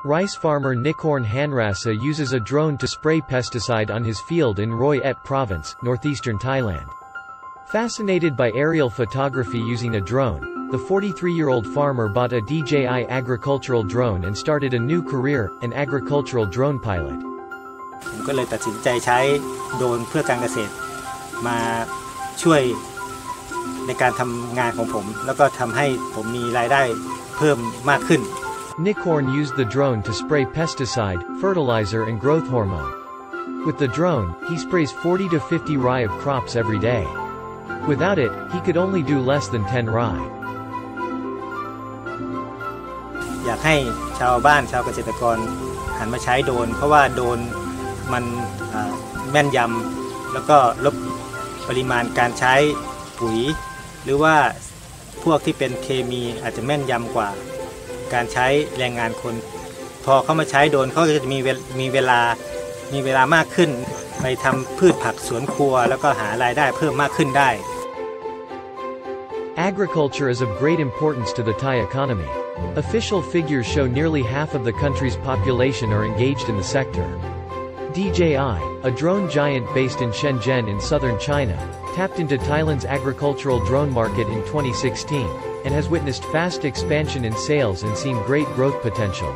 Rice farmer Nikorn Hanrasa uses a drone to spray pesticide on his field in Roi Et Province, northeastern Thailand. Fascinated by aerial photography using a drone, the 43-year-old farmer bought a DJI agricultural drone and started a new career, an agricultural drone pilot. ผมก็เลยตัดสินใจใช้โดรนเพื่อการเกษตรมาช่วยในการทำงานของผมแล้วก็ทำให้ผมมีรายได้เพิ่มมากขึ้น Nikorn used the drone to spray pesticide, fertilizer and growth hormone. With the drone, he sprays 40 to 50 rai of crops every day. Without it, he could only do less than 10 rai. อยากให้ชาวบ้านชาวเกษตรกรหันมาใช้โดรนเพราะว่าโดรนมันแม่นยำแล้วก็ลดปริมาณการใช้ปุ๋ยหรือว่าพวกที่เป็นเคมีอาจจะแม่นยำกว่าการใช้แรงงานคนพอเขามาใช้โดรนเขาก็จะมีเวลามากขึ้นไปทำพืชผักสวนครัวแล้วก็หารายได้เพิ่มมากขึ้นได้ Agriculture is of great importance to the Thai economy. Official figures show nearly half of the country's population are engaged in the sector. DJI, a drone giant based in Shenzhen in southern China, tapped into Thailand's agricultural drone market in 2016, and has witnessed fast expansion in sales and seen great growth potential.